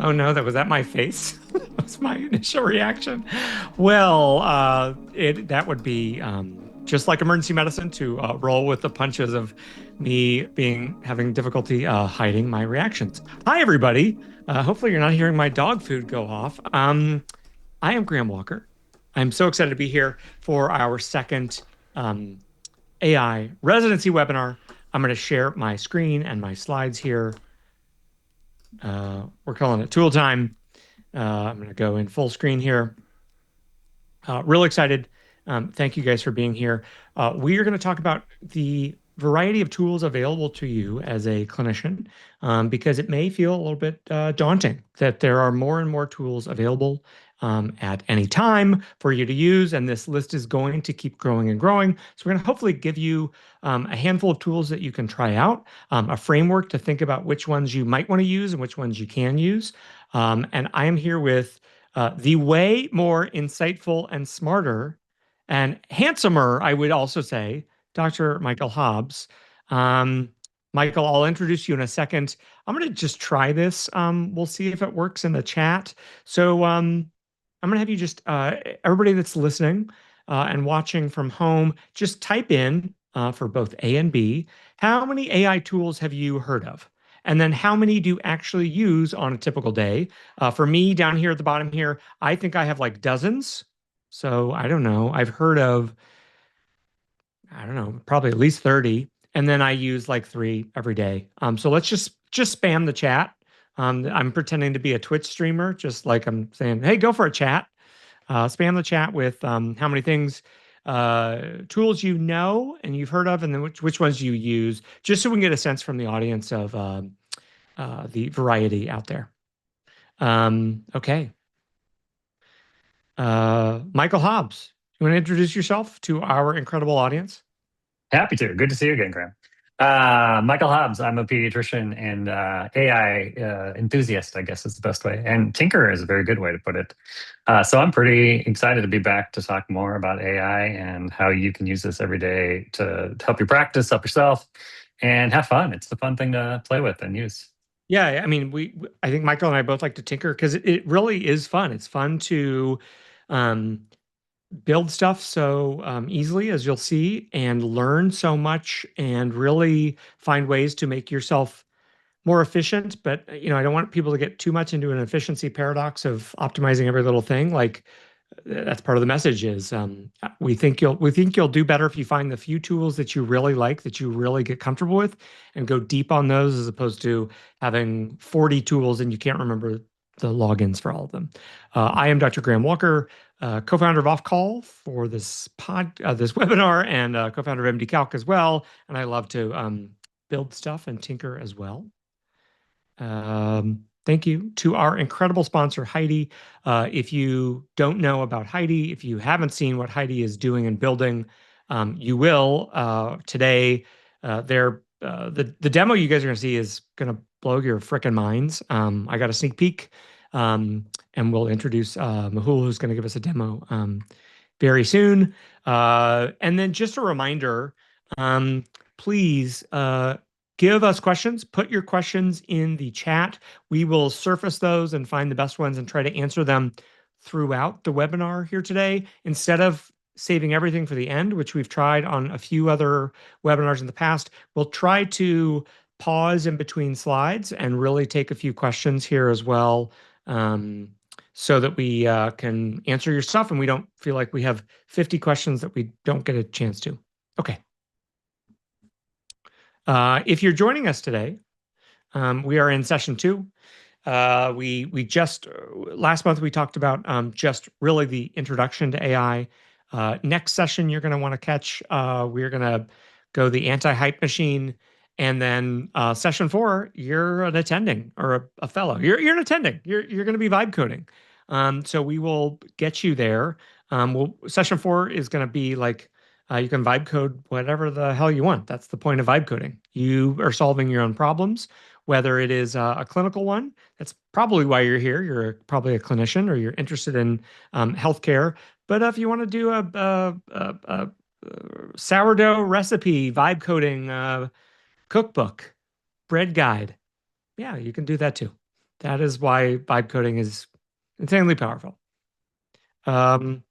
Oh no, was that my face? That was my initial reaction. Well, that would be just like emergency medicine to roll with the punches of me having difficulty hiding my reactions. Hi, everybody. Hopefully, you're not hearing my dog food go off. I am Graham Walker. I'm so excited to be here for our second um, AI residency webinar. I'm going to share my screen and my slides here. We're calling it tool time. I'm going to go in full screen here. Real excited. Thank you guys for being here. We are going to talk about the variety of tools available to you as a clinician, because it may feel a little bit daunting that there are more and more tools available at any time for you to use, and this list is going to keep growing and growing. So we're going to hopefully give you a handful of tools that you can try out, a framework to think about which ones you might want to use and which ones you can use. And I am here with the way more insightful and smarter and handsomer, I would also say, Dr. Michael Hobbs. Michael, I'll introduce you in a second. I'm going to just try this. We'll see if it works in the chat. So I'm going to have you just, everybody that's listening and watching from home, just type in for both A and B, how many AI tools have you heard of? And then how many do you actually use on a typical day? For me, down here at the bottom here, I think I have like dozens. So I don't know. I've heard of, I don't know, probably at least 30. And then I use like 3 every day. So let's just spam the chat. I'm pretending to be a Twitch streamer, just like I'm saying, hey, go for a chat. Spam the chat with how many things, tools you know and you've heard of, and then which ones you use, just so we can get a sense from the audience of the variety out there. Okay. Michael Hobbs, you want to introduce yourself to our incredible audience? Happy to. Good to see you again, Graham. Michael Hobbs. I'm a pediatrician and AI enthusiast, I guess is the best way. And tinker is a very good way to put it. So I'm pretty excited to be back to talk more about AI and how you can use this every day to help you practice, help yourself, and have fun. It's the fun thing to play with and use. Yeah, I mean, I think Michael and I both like to tinker because it really is fun. It's fun to um, build stuff so easily, as you'll see, and learn so much and really find ways to make yourself more efficient. But I don't want people to get too much into an efficiency paradox of optimizing every little thing. Like that's part of the message is we think you'll do better if you find the few tools that you really like, that you really get comfortable with, and go deep on those, as opposed to having 40 tools and you can't remember the logins for all of them. I am Dr. Graham Walker, co-founder of Offcall for this webinar, and co-founder of MDCalc as well. And I love to build stuff and tinker as well. Thank you to our incredible sponsor, Heidi. If you don't know about Heidi, if you haven't seen what Heidi is doing and building, you will today. The demo you guys are going to see is going to blow your frickin' minds. I got a sneak peek, and we'll introduce Mahul, who's going to give us a demo very soon. And then just a reminder, please give us questions. Put your questions in the chat. We will surface those and find the best ones and try to answer them throughout the webinar here today instead of saving everything for the end, which we've tried on a few other webinars in the past. We'll try to pause in between slides and really take a few questions here as well, so that we can answer your stuff and we don't feel like we have 50 questions that we don't get a chance to. Okay. If you're joining us today, we are in session 2. We just last month we talked about just really the introduction to AI. Next session you're going to want to catch. We're going to go the anti-hype machine, and then session 4 you're an attending or a fellow. You're an attending. You're going to be vibe coding. So we will get you there. Session 4 is going to be like you can vibe code whatever the hell you want. That's the point of vibe coding. You are solving your own problems, whether it is a clinical one. That's probably why you're here. You're probably a clinician or you're interested in healthcare. But if you want to do a sourdough recipe, vibe coding, cookbook, bread guide, yeah, you can do that too. That is why vibe coding is insanely powerful. I'm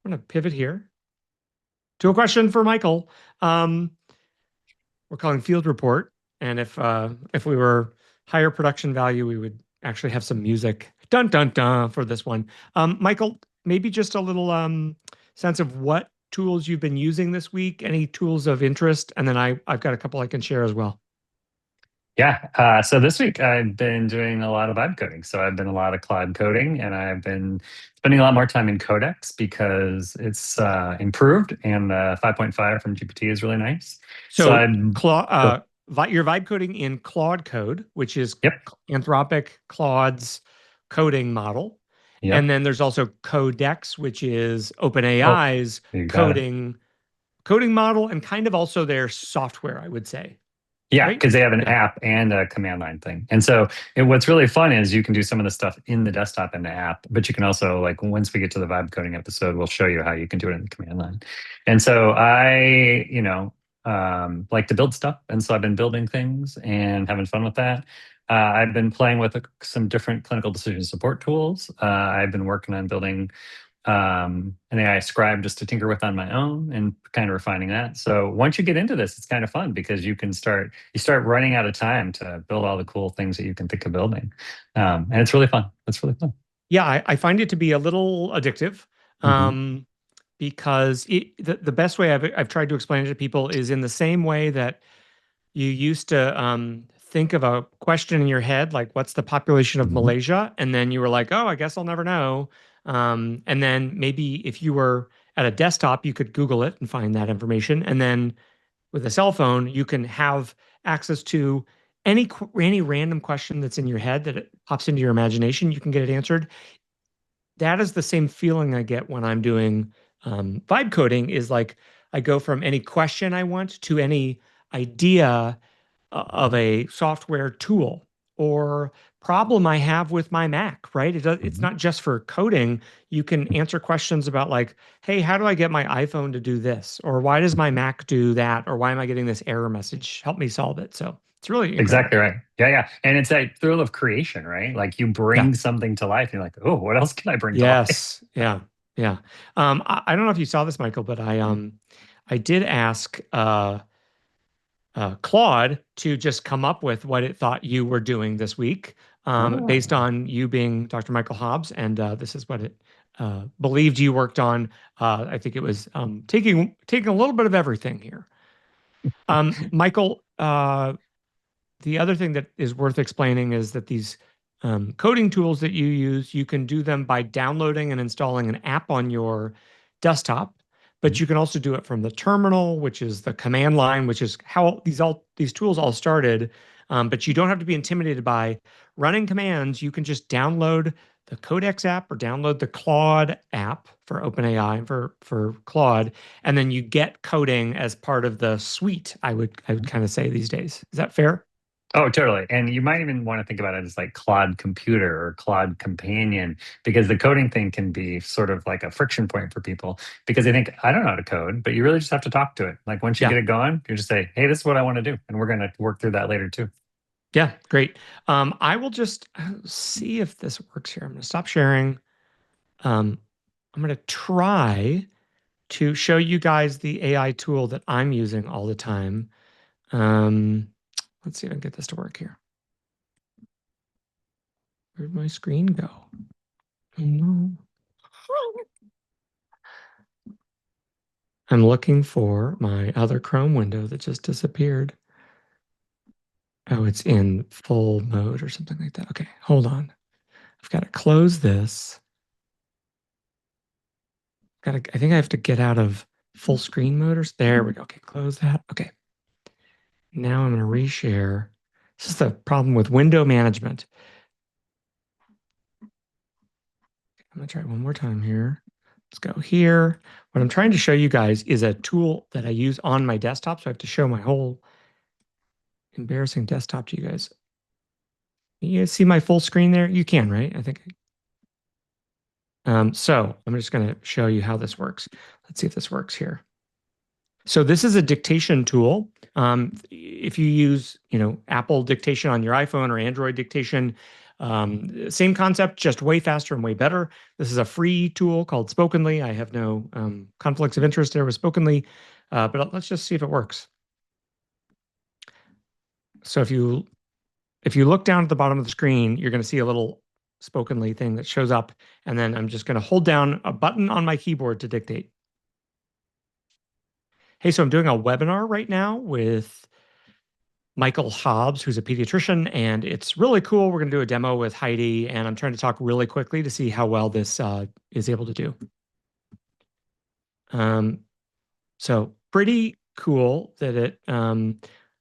going to pivot here to a question for Michael. We're calling field report, and if we were higher production value, we would actually have some music. Dun dun dun for this one. Michael, maybe just a little sense of what tools you've been using this week, any tools of interest, and then I've got a couple I can share as well. Yeah. So this week I've been doing a lot of vibe coding. So I've been a lot of Claude coding, and I've been spending a lot more time in Codex because it's improved, and 5.5 from GPT is really nice. So So I'm, you're vibe coding in Claude Code, which is yep, Anthropic Claude's coding model. yep. And then there's also Codex, which is Oh, OpenAI's you got it. coding model and kind of also their software, I would say. Yeah, Right? because they have an Yeah. app and a command line thing. And so what's really fun is you can do some of the stuff in the desktop in the app, but you can also, like, once we get to the vibe coding episode, we'll show you how you can do it in the command line. And so like to build stuff. And so I've been building things and having fun with that. I've been playing with some different clinical decision support tools. I've been working on building an AI scribe just to tinker with on my own and kind of refining that. So once you get into this, it's kind of fun because you start running out of time to build all the cool things that you can think of building. And it's really fun. It's really fun. Yeah, I find it to be a little addictive. Hmm. Because the best way I've tried to explain it to people is in the same way that you used to think of a question in your head, like what's the population of Hmm. Malaysia? And then you were like, oh, I guess I'll never know. And then maybe if you were at a desktop, you could Google it and find that information. And then with a cell phone, you can have access to any random question that's in your head that it pops into your imagination. You can get it answered. That is the same feeling I get when I'm doing vibe coding. Is like I go from any question I want to any idea of a software tool or problem I have with my Mac, right? It's Hmm. not just for coding. You can answer questions about like, hey, how do I get my iPhone to do this? Or why does my Mac do that? Or why am I getting this error message? Help me solve it. So it's really incredible. Exactly right. Yeah, yeah. And it's that thrill of creation, right? Like you Yeah. bring something to life and you're like, oh, what else can I bring to life? Yes. Yeah. Yeah. I don't know if you saw this, Michael, but I did ask Claude to just come up with what it thought you were doing this week, based Oh. on you being Dr. Michael Hobbs, and this is what it believed you worked on. I think it was taking a little bit of everything here. Michael, the other thing that is worth explaining is that these coding tools that you use, you can do them by downloading and installing an app on your desktop, but you can also do it from the terminal, which is the command line, which is how these tools all started. But you don't have to be intimidated by running commands. You can just download the Codex app or download the Claude app for OpenAI for Claude, and then you get coding as part of the suite. I would kind of say these days. Is that fair? Oh, totally. And you might even want to think about it as like Claude Computer or Claude Companion, because the coding thing can be sort of like a friction point for people because they think, I don't know how to code, but you really just have to talk to it. Like once you Yeah. get it going, you just say, hey, this is what I want to do. And we're going to work through that later too. Yeah, great. I will just see if this works here. I'm going to stop sharing. Um, I'm going to try to show you guys the AI tool that I'm using all the time. Um, let's see if I can get this to work here. Where'd my screen go? Oh, no. I'm looking for my other Chrome window that just disappeared. Oh, it's in full mode or something like that. Okay, hold on. I've got to close this. I think I have to get out of full screen mode or there we go. Okay, close that. Okay. Now I'm going to reshare. This is the problem with window management. I'm going to try it one more time here. Let's go here. What I'm trying to show you guys is a tool that I use on my desktop. So I have to show my whole embarrassing desktop to you guys. You guys see my full screen there? You can, right? I think. So I'm just going to show you how this works. Let's see if this works here. So this is a dictation tool. If you use, Apple dictation on your iPhone or Android dictation, same concept, just way faster and way better. This is a free tool called Spokenly. I have no conflicts of interest there with Spokenly, but let's just see if it works. So if you look down at the bottom of the screen, you're going to see a little Spokenly thing that shows up, and then I'm just going to hold down a button on my keyboard to dictate. Hey, so I'm doing a webinar right now with Michael Hobbs, who's a pediatrician, and it's really cool. We're going to do a demo with Heidi, and I'm trying to talk really quickly to see how well this is able to do. Um, so pretty cool that it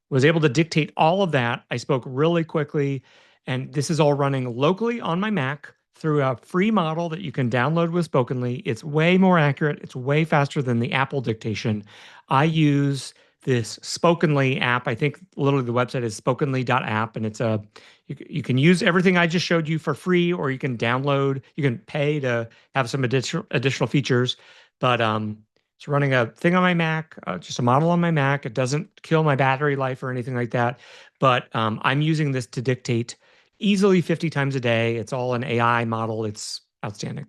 was able to dictate all of that. I spoke really quickly, and this is all running locally on my Mac through a free model that you can download with Spokenly. It's way more accurate. It's way faster than the Apple dictation. I use this Spokenly app. I think literally the website is spokenly.app, and you can use everything I just showed you for free, or you can download. You can pay to have some additional features, but it's running a thing on my Mac, just a model on my Mac. It doesn't kill my battery life or anything like that. But I'm using this to dictate easily 50 times a day. It's all an AI model. It's outstanding.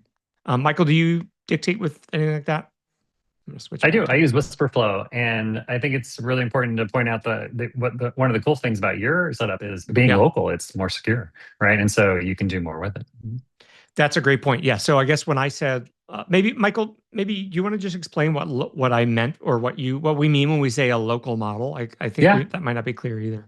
Michael, do you dictate with anything like that? I'm going to switch I back do. to I my. use Whisperflow, and I think it's really important to point out one of the cool things about your setup is being Yeah, local. It's more secure, right? And so you can do more with it. that's a great point. Yeah. So I guess when I said maybe Michael, maybe you want to just explain what I meant or what we mean when we say a local model. I think Yeah, that might not be clear either.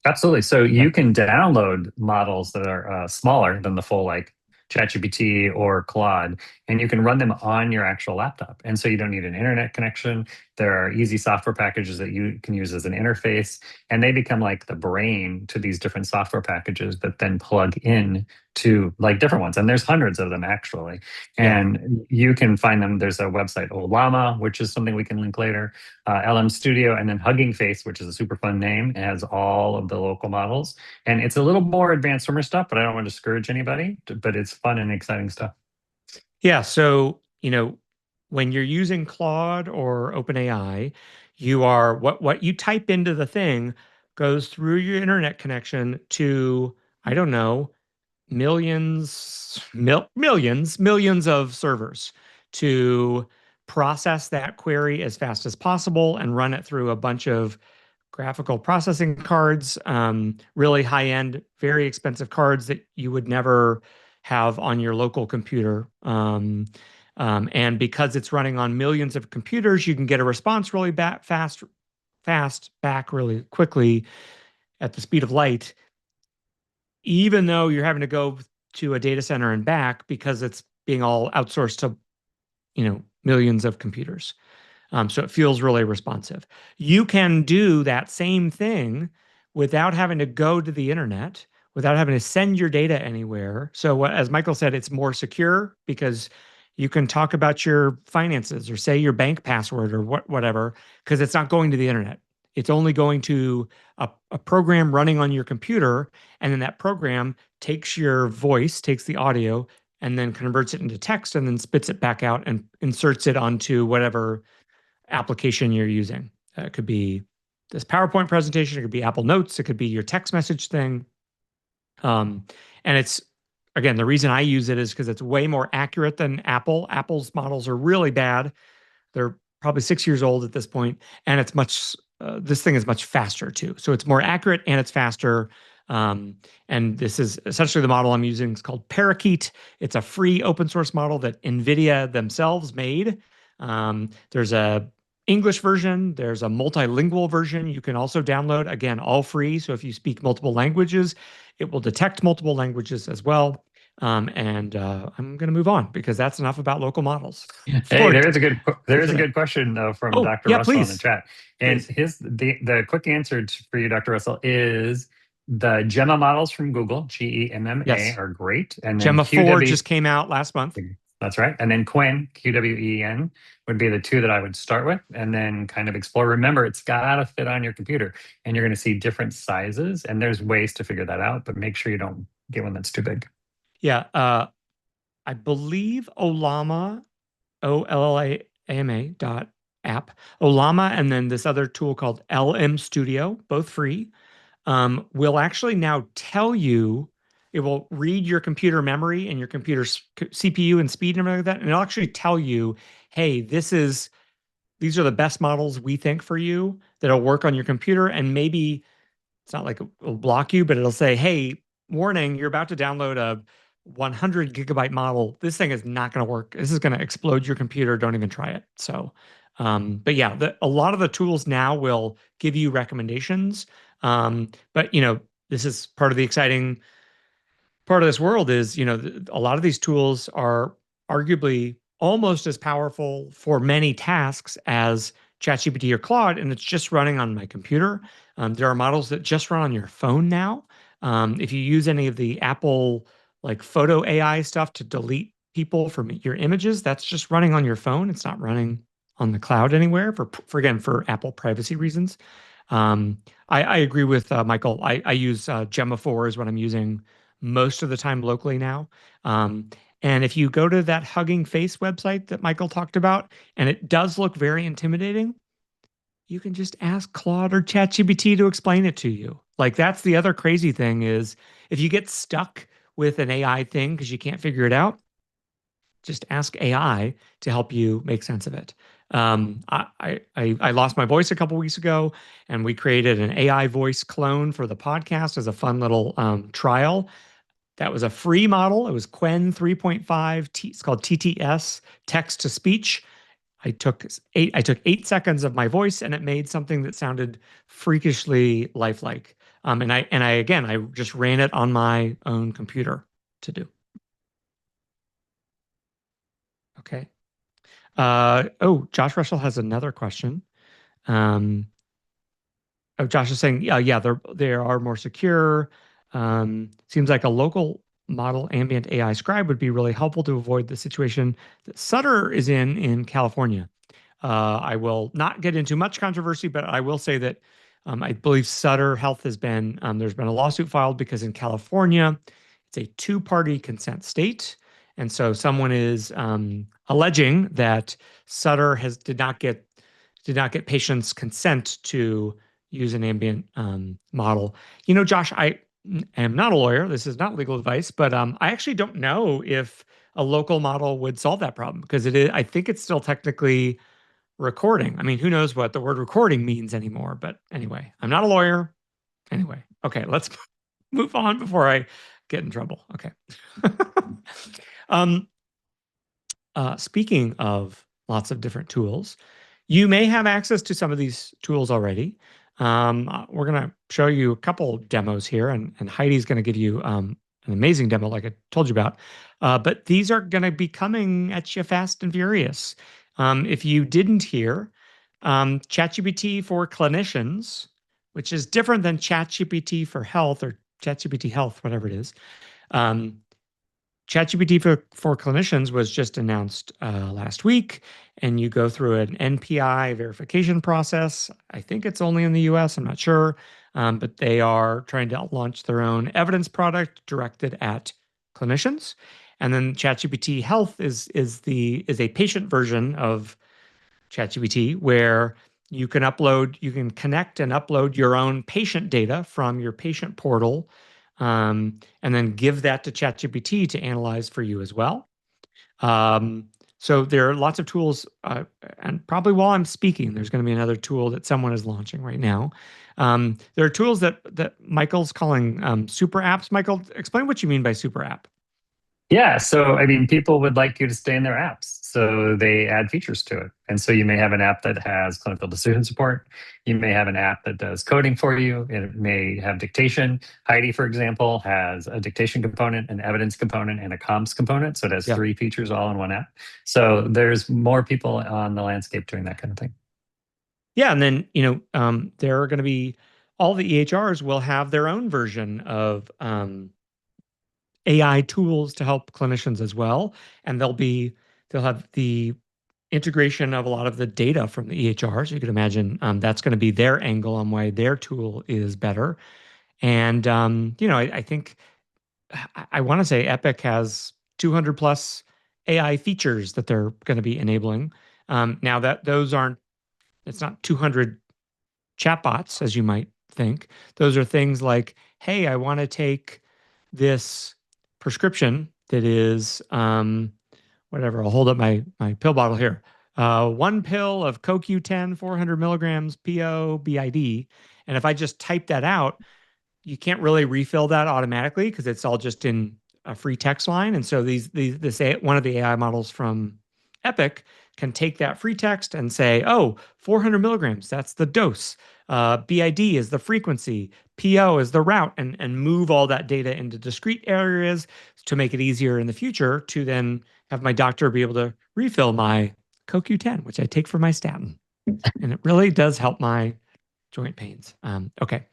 absolutely. So Yeah. you can download models that are smaller than the full like ChatGPT or Claude, and you can run them on your actual laptop. And so you don't need an internet connection. There are easy software packages that you can use as an interface, and they become like the brain to these different software packages that then plug in to like different ones. And there's hundreds of them actually. Yeah. And you can find them. There's a website, Olama, which is something we can link later, LM Studio, and then Hugging Face, which is a super fun name. It has all of the local models. And it's a little more advanced swimmer stuff, but I don't want to discourage anybody, but it's fun and exciting stuff. Yeah. So, when you're using Claude or OpenAI, you are what you type into the thing goes through your internet connection to, I don't know, millions of servers to process that query as fast as possible and run it through a bunch of graphical processing cards, really high end, very expensive cards that you would never have on your local computer. And because it's running on millions of computers, you can get a response really fast back really quickly at the speed of light, even though you're having to go to a data center and back because it's being all outsourced to, millions of computers. So it feels really responsive. You can do that same thing without having to go to the internet, without having to send your data anywhere. So, as Michael said, it's more secure because you can talk about your finances or say your bank password or whatever, because it's not going to the internet. it's only going to a program running on your computer, and then that program takes your voice, takes the audio, and then converts it into text, and then spits it back out and inserts it onto whatever application you're using. It could be this PowerPoint presentation, it could be Apple Notes, it could be your text message thing. And it's, again, the reason I use it is because it's way more accurate than Apple. Apple's models are really bad. They're probably 6 years old at this point, and it's much. This thing is much faster too. So it's more accurate and it's faster. Um, and this is essentially the model I'm using. It's called Parakeet. It's a free open source model that NVIDIA themselves made. There's a English version. There's a multilingual version you can also download. Again, all free. So if you speak multiple languages, it will detect multiple languages as well. I'm going to move on because that's enough about local models. Hey, Floor to there you is for a that. good question though from Oh, Dr. yeah, Russell in the please. chat, and Please. the quick answer for you, Dr. Russell, is the Gemma models from Google, GEMMA, Yes. are great, and then Gemma 4 QW. just came out last month. That's right. And then Quen, QWEN, would be the two that I would start with and then kind of explore. Remember, it's got to fit on your computer and you're going to see different sizes and there's ways to figure that out, but make sure you don't get one that's too big. Yeah. I believe Olama, OLLAMA dot app, Olama, and then this other tool called LM Studio, both free, will actually now tell you, it will read your computer memory and your computer's CPU and speed and everything like that. And it'll actually tell you, hey, these are the best models we think for you that'll work on your computer. And maybe it's not like it'll block you, but it'll say, hey, warning, you're about to download a 100 gigabyte model. This thing is not going to work. This is going to explode your computer. Don't even try it. So, but yeah, a lot of the tools now will give you recommendations. But this is part of the exciting part of this world is, a lot of these tools are arguably almost as powerful for many tasks as ChatGPT or Claude, and it's just running on my computer. There are models that just run on your phone now. If you use any of the Apple like photo AI stuff to delete people from your images, that's just running on your phone. It's not running on the cloud anywhere for Apple privacy reasons. I agree with Michael. I use Gemma 4 is what I'm using most of the time locally now. And if you go to that Hugging Face website that Michael talked about, and it does look very intimidating, you can just ask Claude or ChatGPT to explain it to you. Like that's the other crazy thing is if you get stuck with an AI thing because you can't figure it out, just ask AI to help you make sense of it. I lost my voice a couple weeks ago, and we created an AI voice clone for the podcast as a fun little trial. That was a free model. It was Quen 3.5. It's called TTS, text to speech. I took 8 seconds of my voice and it made something that sounded freakishly lifelike. And I just ran it on my own computer to do. Okay. Josh Russell has another question. Um, Josh is saying, yeah, they are more secure. Seems like a local model ambient AI scribe would be really helpful to avoid the situation that Sutter is in California. I will not get into much controversy, but I will say that I believe Sutter Health there's been a lawsuit filed because in California, it's a two-party consent state. And so someone is alleging that Sutter did not get patients' consent to use an ambient model. Josh, I am not a lawyer. This is not legal advice, but I actually don't know if a local model would solve that problem because it is. I think it's still technically recording. I mean, who knows what the word recording means anymore? But anyway, I'm not a lawyer. Anyway, okay, let's move on before I get in trouble. Okay. um, Speaking of lots of different tools, you may have access to some of these tools already. We're going to show you a couple demos here, and Heidi's going to give you an amazing demo, like I told you about. But these are going to be coming at you fast and furious. If you didn't hear, ChatGPT for clinicians, which is different than ChatGPT for health or ChatGPT Health, whatever it is. Um, ChatGPT for clinicians was just announced last week, and you go through an NPI verification process. I think it's only in the US, I'm not sure, but they are trying to launch their own evidence product directed at clinicians. And then ChatGPT Health is a patient version of ChatGPT where you can connect and upload your own patient data from your patient portal, and then give that to ChatGPT to analyze for you as well. Um, so there are lots of tools, and probably while I'm speaking, there's going to be another tool that someone is launching right now. There are tools that Michael's calling super apps. Michael, explain what you mean by super app. Yeah, so I mean, people would like you to stay in their apps, so they add features to it. And so you may have an app that has clinical decision support. You may have an app that does coding for you. It may have dictation. Heidi, for example, has a dictation component, an evidence component, and a comms component. So it has Yeah. three features all in one app. So there's more people on the landscape doing that kind of thing. Yeah, and then there are going to be all the EHRs will have their own version of AI tools to help clinicians as well, and they'll have the integration of a lot of the data from the EHR. So you can imagine that's going to be their angle on why their tool is better. And I think I want to say Epic has 200 plus AI features that they're going to be enabling. Now that those aren't, it's not 200 chatbots as you might think. Those are things like, hey, I want to take this prescription that is whatever. I'll hold up my pill bottle here. One pill of CoQ10, 400 milligrams, PO, BID. And if I just type that out, you can't really refill that automatically because it's all just in a free text line. And so one of the AI models from Epic can take that free text and say, oh, 400 milligrams, that's the dose. BID is the frequency. PO is the route, and move all that data into discrete areas to make it easier in the future to then have my doctor be able to refill my CoQ10, which I take for my statin. And it really does help my joint pains. Okay.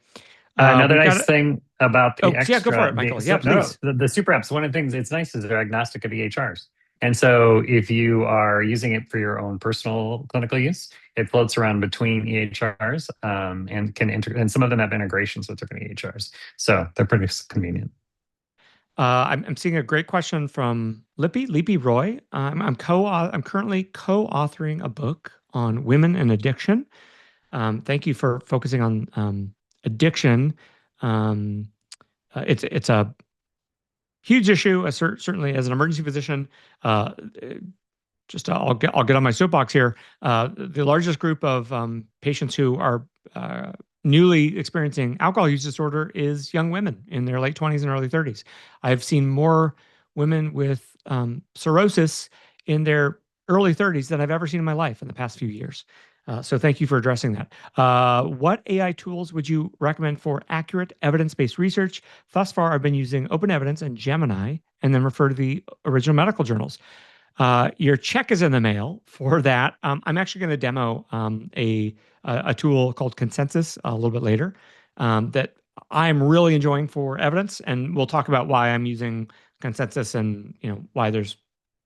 Another We've got nice it. thing about the Oh, yeah, go for extra, it, Michael. Yeah, so no, please. no, the super apps, one of the things it's nice is they're agnostic of EHRs. And so if you are using it for your own personal clinical use, it floats around between EHRs, and can and some of them have integrations with different EHRs. So they're pretty convenient. I'm seeing a great question from Lippy Roy. I'm currently co-authoring a book on women and addiction. Thank you for focusing on addiction. Um, it's a huge issue, certainly as an emergency physician. Uh, I'll get on my soapbox here. The largest group of patients who are newly experiencing alcohol use disorder is young women in their late 20s and early 30s. I've seen more women with cirrhosis in their early 30s than I've ever seen in my life in the past few years. So thank you for addressing that. What AI tools would you recommend for accurate evidence-based research? Thus far, I've been using Open Evidence and Gemini, and then refer to the original medical journals. Your check is in the mail for that. I'm actually going to demo a tool called Consensus a little bit later, that I'm really enjoying for evidence, and we'll talk about why I'm using Consensus and why there's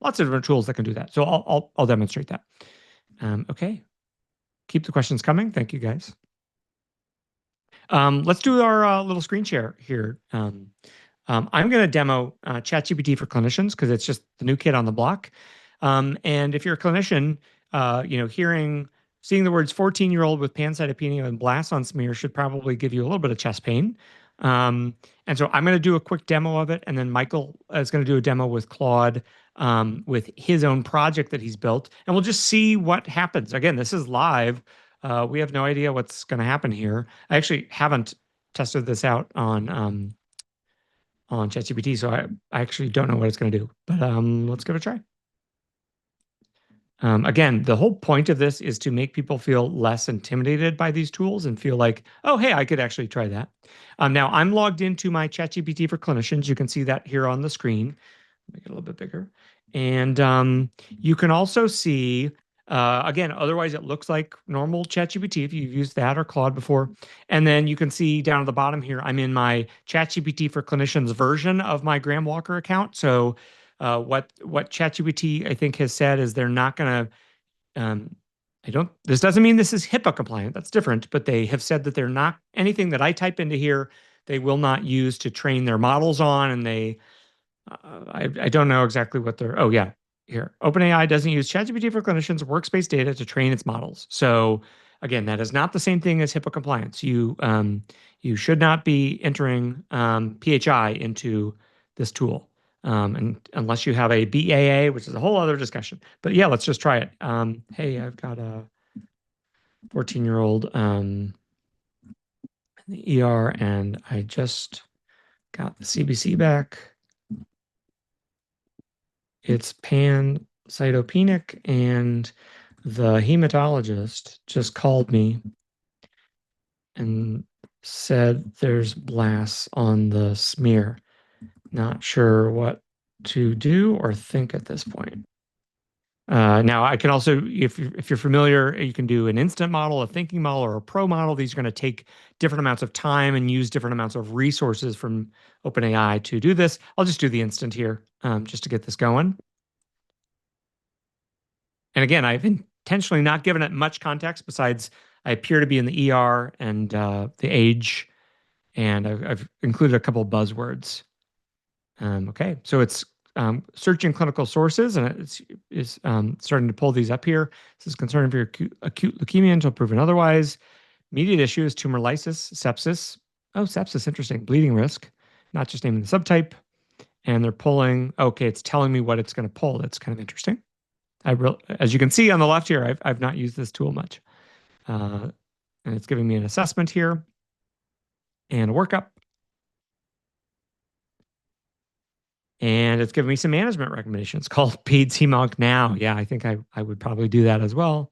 lots of different tools that can do that. So I'll demonstrate that. Okay, keep the questions coming. Thank you guys. Let's do our little screen share here. I'm going to demo ChatGPT for clinicians because it's just the new kid on the block. And if you're a clinician, seeing the words 14-year-old with pancytopenia and blasts on smear should probably give you a little bit of chest pain. And so I'm going to do a quick demo of it, and then Michael is going to do a demo with Claude with his own project that he's built, and we'll just see what happens. Again, this is live. We have no idea what's going to happen here. I actually haven't tested this out on ChatGPT, so I actually don't know what it's going to do, but let's give it a try. Again, the whole point of this is to make people feel less intimidated by these tools and feel like, oh, hey, I could actually try that. Now, I'm logged into my ChatGPT for clinicians. You can see that here on the screen. Make it a little bit bigger. And you can also see, again, otherwise it looks like normal ChatGPT if you've used that or Claude before. And then you can see down at the bottom here, I'm in my ChatGPT for clinicians version of my Graham Walker account. So What ChatGPT I think has said is they're not going to. This doesn't mean this is HIPAA compliant. That's different, but they have said that they're not anything that I type into here, they will not use to train their models on. And I don't know exactly what they're, oh yeah, here. OpenAI doesn't use ChatGPT for clinicians' workspace data to train its models. So again, that is not the same thing as HIPAA compliance. You should not be entering PHI into this tool. And unless you have a BAA, which is a whole other discussion. But yeah, let's just try it. Hey, I've got a 14-year-old in the ER, and I just got the CBC back. It's pancytopenic, and the hematologist just called me and said there's blasts on the smear. Not sure what to do or think at this point. Now, I can also, if you're familiar, you can do an instant model, a thinking model, or a pro model. These are going to take different amounts of time and use different amounts of resources from OpenAI to do this. I'll just do the instant here just to get this going. And again, I've intentionally not given it much context besides I appear to be in the ER and the age, and I've included a couple of buzzwords. Okay, so it's searching clinical sources, and it's starting to pull these up here. This is concerned for your acute leukemia until proven otherwise. Immediate issue is tumor lysis, sepsis. Oh, sepsis, interesting. Bleeding risk, not just naming the subtype. And they're pulling, okay, it's telling me what it's going to pull. That's kind of interesting. As you can see on the left here, I've not used this tool much. And it's giving me an assessment here and a workup. And it's giving me some management recommendations called paid CMONC now. Yeah, I think I would probably do that as well.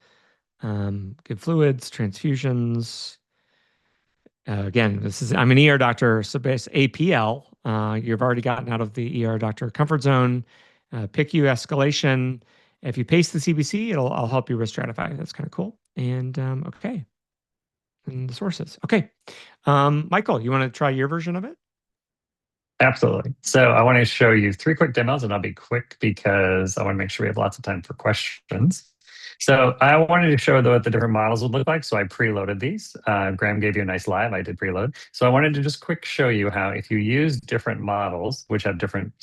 Give fluids, transfusions. Again, I'm an ER doctor, so base APL. You've already gotten out of the ER doctor comfort zone. PICU escalation. If you paste the CBC, I'll help you risk stratify. That's kind of cool. And okay, and the sources. Okay, Michael, you want to try your version of it? Absolutely. So I want to show you 3 quick demos, and I'll be quick because I want to make sure we have lots of time for questions. So I wanted to show what the different models would look like. So I preloaded these. Graham gave you a nice live. I did preload. So I wanted to just quick show you how if you use different models, which have different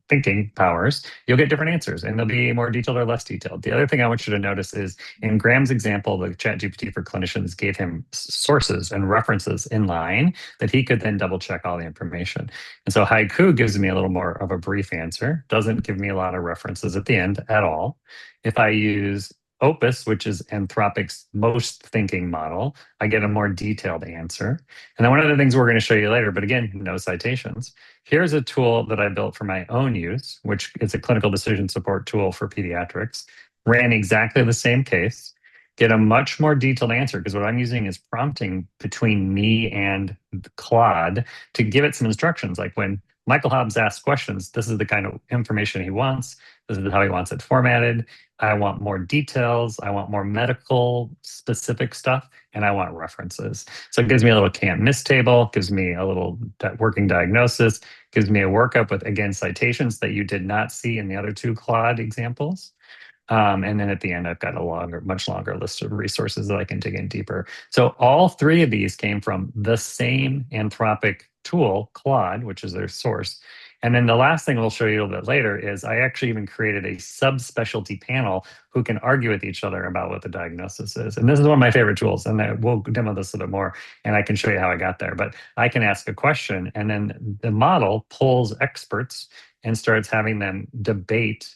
thinking powers, you'll get different answers, and they'll be more detailed or less detailed. The other thing I want you to notice is in Graham's example, the ChatGPT for clinicians gave him sources and references in line that he could then double check all the information. And so Haiku gives me a little more of a brief answer, doesn't give me a lot of references at the end at all. If I use Opus, which is Anthropic's most thinking model, I get a more detailed answer. And then one of the things we're going to show you later, but again, no citations. Here's a tool that I built for my own use, which is a clinical decision support tool for pediatrics. Ran exactly the same case, get a much more detailed answer because what I'm using is prompting between me and Claude to give it some instructions. Like when Michael Hobbs asks questions, this is the kind of information he wants. This is how he wants it formatted. I want more details. I want more medical specific stuff, and I want references. So it gives me a little can't miss table, gives me a little working diagnosis, gives me a workup with, again, citations that you did not see in the other 2 Claude examples. And then at the end, I've got a much longer list of resources that I can dig in deeper. So all 3 of these came from the same Anthropic tool, Claude, which is their source. And then the last thing we'll show you a little bit later is I actually even created a subspecialty panel who can argue with each other about what the diagnosis is. And this is one of my favorite tools, and we'll demo this a bit more, and I can show you how I got there. But I can ask a question, and then the model pulls experts and starts having them debate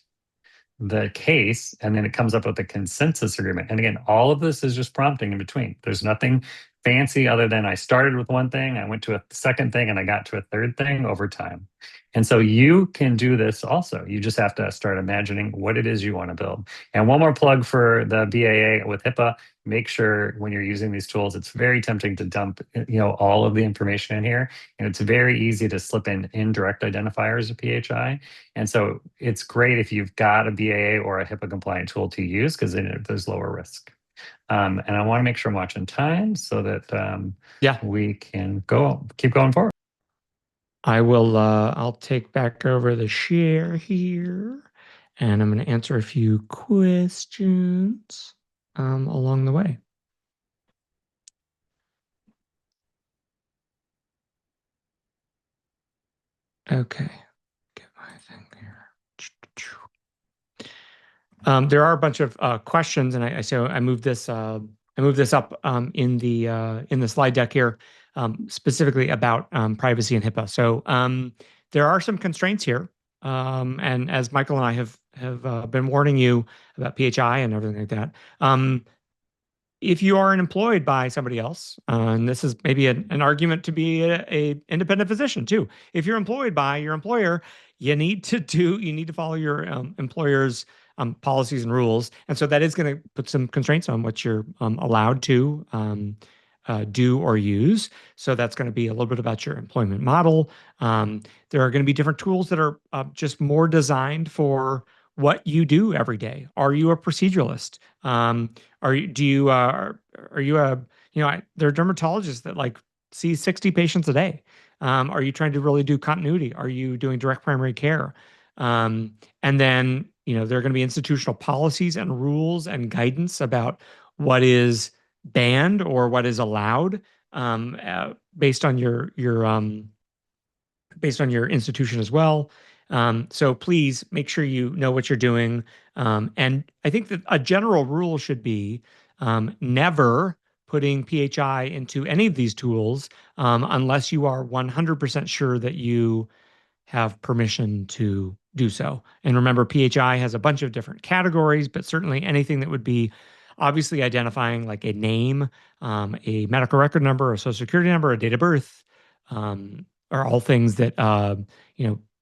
the case, and then it comes up with a consensus agreement. And again, all of this is just prompting in between. There's nothing fancy other than I started with one thing, I went to a second thing, and I got to a third thing over time. And so you can do this also. You just have to start imagining what it is you want to build. And one more plug for the BAA with HIPAA. Make sure when you're using these tools, it's very tempting to dump, all of the information in here. And it's very easy to slip in indirect identifiers of PHI. And so it's great if you've got a BAA or a HIPAA compliant tool to use because then there's lower risk. And I want to make sure I'm watching time so that Yeah. we can keep going forward. I'll take back over the share here, and I'm going to answer a few questions along the way. Okay, get my thing here. There are a bunch of questions, and I moved this up in the slide deck here, specifically about privacy and HIPAA. So there are some constraints here, and as Michael and I have been warning you about PHI and everything like that. If you are employed by somebody else, and this is maybe an argument to be a independent physician too. If you're employed by your employer, you need to follow your employer's policies and rules, and so that is going to put some constraints on what you're allowed to do or use. So that's going to be a little bit about your employment model. There are going to be different tools that are just more designed for what you do every day. Are you a proceduralist? Are you do you are you a there are dermatologists that like see 60 patients a day. Are you trying to really do continuity? Are you doing direct primary care? And then there are going to be institutional policies and rules and guidance about what is banned or what is allowed based on your institution as well. So please make sure you know what you're doing. And I think that a general rule should be never putting PHI into any of these tools unless you are 100% sure that you have permission to do so. And remember, PHI has a bunch of different categories, but certainly anything that would be obviously identifying like a name, a medical record number, a social security number, a date of birth, are all things that,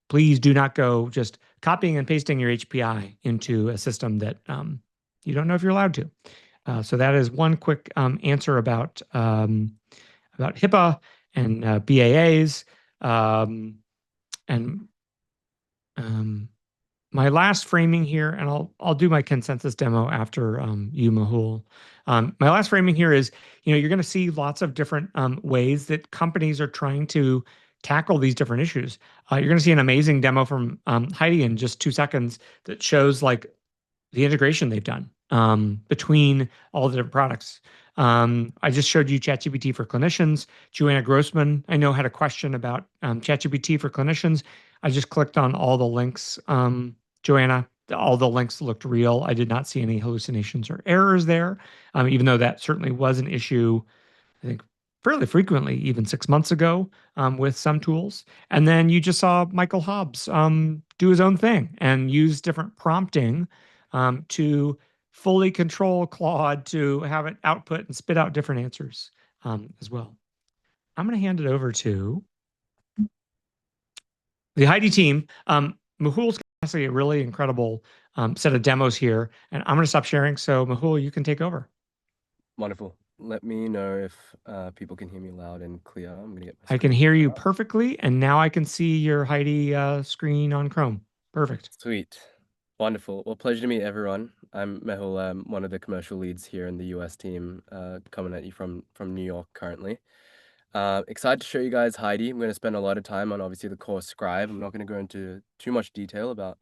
please do not go just copying and pasting your HPI into a system that you don't know if you're allowed to. So that is one quick answer about HIPAA and BAAs. And my last framing here, and I'll do my consensus demo after you, Mahul. My last framing here is, you're going to see lots of different ways that companies are trying to tackle these different issues. You're going to see an amazing demo from Heidi in just 2 seconds that shows like the integration they've done between all the different products. I just showed you ChatGPT for clinicians. Joanna Grossman, I know, had a question about ChatGPT for clinicians. I just clicked on all the links. Joanna, all the links looked real. I did not see any hallucinations or errors there, even though that certainly was an issue, I think, fairly frequently, even 6 months ago, with some tools. And then you just saw Michael Hobbs do his own thing and use different prompting to fully control Claude to have it output and spit out different answers as well. I'm going to hand it over to the Heidi team. Mahul's actually a really incredible set of demos here, and I'm going to stop sharing. So Mahul, you can take over. Wonderful. Let me know if people can hear me loud and clear. I'm going to get my I can screen hear you up. perfectly, and now I can see your Heidi screen on Chrome. Perfect. Sweet. Wonderful. Well, pleasure to meet everyone. I'm Mehul. I'm one of the commercial leads here in the US team, coming at you from New York currently. Excited to show you guys Heidi. I'm going to spend a lot of time on obviously the core scribe. I'm not going to go into too much detail about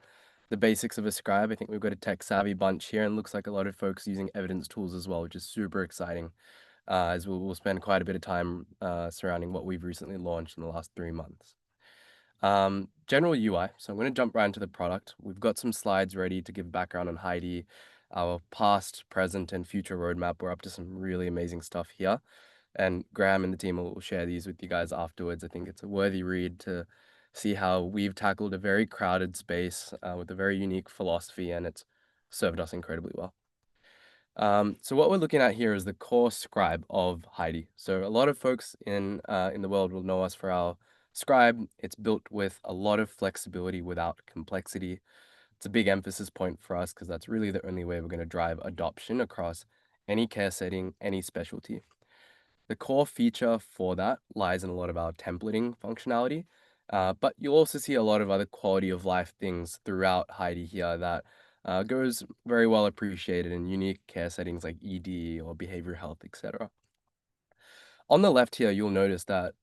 the basics of a scribe. I think we've got a tech savvy bunch here, and looks like a lot of folks using evidence tools as well, which is super exciting. As we'll spend quite a bit of time surrounding what we've recently launched in the last 3 months. General UI. So I'm going to jump right into the product. We've got some slides ready to give background on Heidi, our past, present, and future roadmap. We're up to some really amazing stuff here. And Graham and the team will share these with you guys afterwards. I think it's a worthy read to see how we've tackled a very crowded space with a very unique philosophy, and it's served us incredibly well. So what we're looking at here is the core scribe of Heidi. So a lot of folks in the world will know us for our scribe. It's built with a lot of flexibility without complexity. It's a big emphasis point for us because that's really the only way we're going to drive adoption across any care setting, any specialty. The core feature for that lies in a lot of our templating functionality, but you'll also see a lot of other quality of life things throughout Heidi here that goes very well appreciated in unique care settings like ED or behavioral health, etc. On the left here, you'll notice that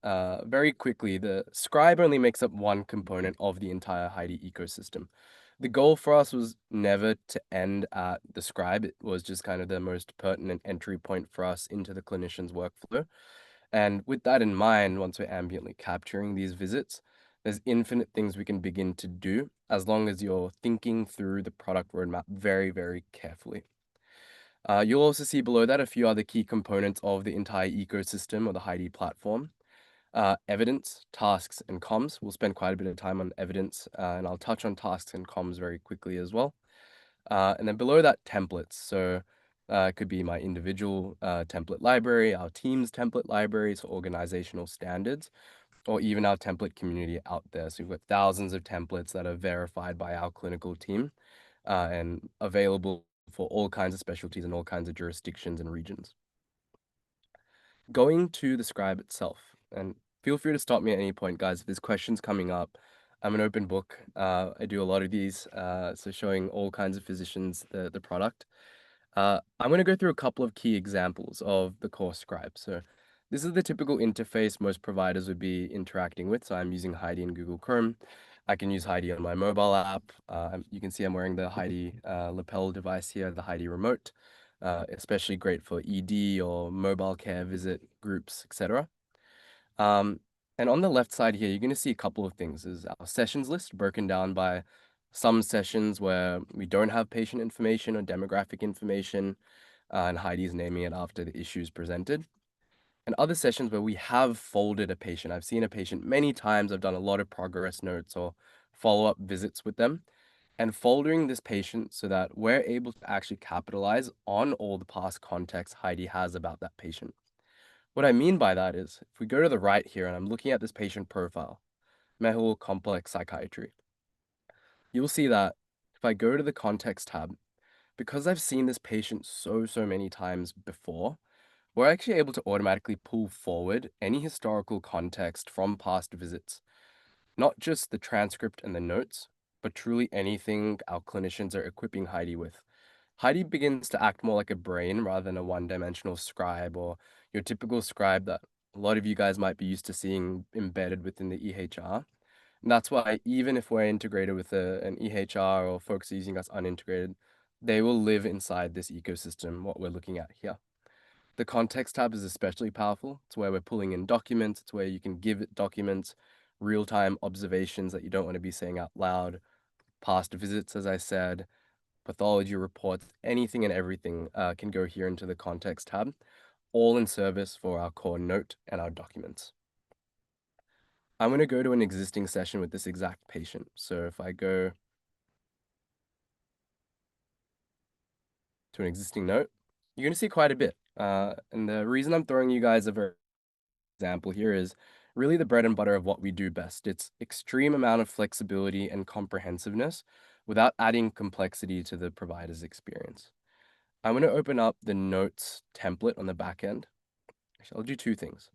very quickly, the scribe only makes up one component of the entire Heidi ecosystem. The goal for us was never to end at the scribe. It was just kind of the most pertinent entry point for us into the clinician's workflow. And with that in mind, once we're ambiently capturing these visits, there's infinite things we can begin to do as long as you're thinking through the product roadmap very, very carefully. You'll also see below that a few other key components of the entire ecosystem or the Heidi platform. Evidence, tasks, and comms. We'll spend quite a bit of time on evidence, and I'll touch on tasks and comms very quickly as well. And then below that, templates. So it could be my individual template library, our team's template libraries for organizational standards, or even our template community out there. So we've got thousands of templates that are verified by our clinical team and available for all kinds of specialties and all kinds of jurisdictions and regions. Going to the scribe itself, and feel free to stop me at any point, guys, if there's questions coming up. I'm an open book. I do a lot of these, so showing all kinds of physicians the product. I'm going to go through a couple of key examples of the core scribe. So this is the typical interface most providers would be interacting with. So I'm using Heidi in Google Chrome. I can use Heidi on my mobile app. You can see I'm wearing the Heidi lapel device here, the Heidi remote, especially great for ED or mobile care visit groups, etc. And on the left side here, you're going to see a couple of things. There's our sessions list broken down by some sessions where we don't have patient information or demographic information, and Heidi's naming it after the issues presented. And other sessions where we have folded a patient. I've seen a patient many times. I've done a lot of progress notes or follow-up visits with them, and foldering this patient so that we're able to actually capitalize on all the past context Heidi has about that patient. What I mean by that is, if we go to the right here and I'm looking at this patient profile, Mehul Complex Psychiatry, you'll see that if I go to the context tab, because I've seen this patient so many times before, we're actually able to automatically pull forward any historical context from past visits, not just the transcript and the notes, but truly anything our clinicians are equipping Heidi with. Heidi begins to act more like a brain rather than a one-dimensional scribe or your typical scribe that a lot of you guys might be used to seeing embedded within the EHR. And that's why even if we're integrated with an EHR or folks are using us unintegrated, they will live inside this ecosystem, what we're looking at here. The context tab is especially powerful. It's where we're pulling in documents. It's where you can give it documents, real-time observations that you don't want to be saying out loud, past visits, as I said, pathology reports, anything and everything can go here into the context tab, all in service for our core note and our documents. I'm going to go to an existing session with this exact patient. So if I go to an existing note, you're going to see quite a bit. And the reason I'm throwing you guys a very example here is really the bread and butter of what we do best. It's extreme amount of flexibility and comprehensiveness without adding complexity to the provider's experience. I'm going to open up the notes template on the back end. Actually, I'll do two things.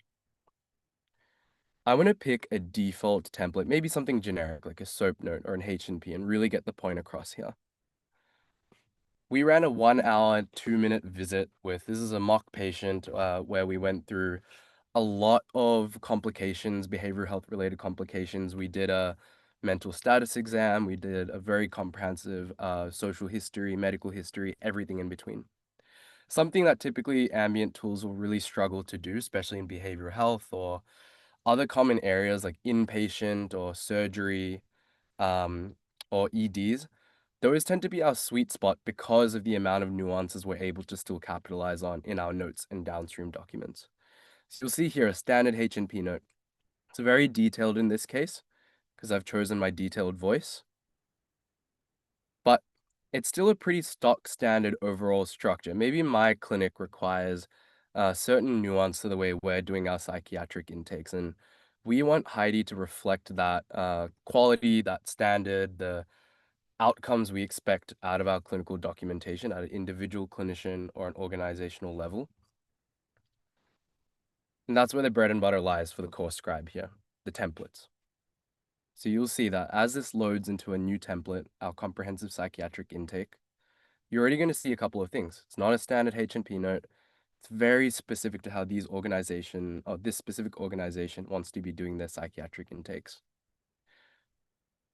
I want to pick a default template, maybe something generic like a SOAP note or an H&P, and really get the point across here. We ran a 1 hour, 2-minute visit with, this is a mock patient where we went through a lot of complications, behavioral health related complications. We did a mental status exam. We did a very comprehensive social history, medical history, everything in between. Something that typically ambient tools will really struggle to do, especially in behavioral health or other common areas like inpatient or surgery or EDs. Those tend to be our sweet spot because of the amount of nuances we're able to still capitalize on in our notes and downstream documents. So you'll see here a standard H&P note. It's very detailed in this case because I've chosen my detailed voice, but it's still a pretty stock standard overall structure. Maybe my clinic requires a certain nuance to the way we're doing our psychiatric intakes, and we want Heidi to reflect that quality, that standard, the outcomes we expect out of our clinical documentation at an individual clinician or an organizational level. And that's where the bread and butter lies for the core scribe here, the templates. So you'll see that as this loads into a new template, our comprehensive psychiatric intake, you're already going to see a couple of things. It's not a standard H&P note. It's very specific to how this specific organization wants to be doing their psychiatric intakes.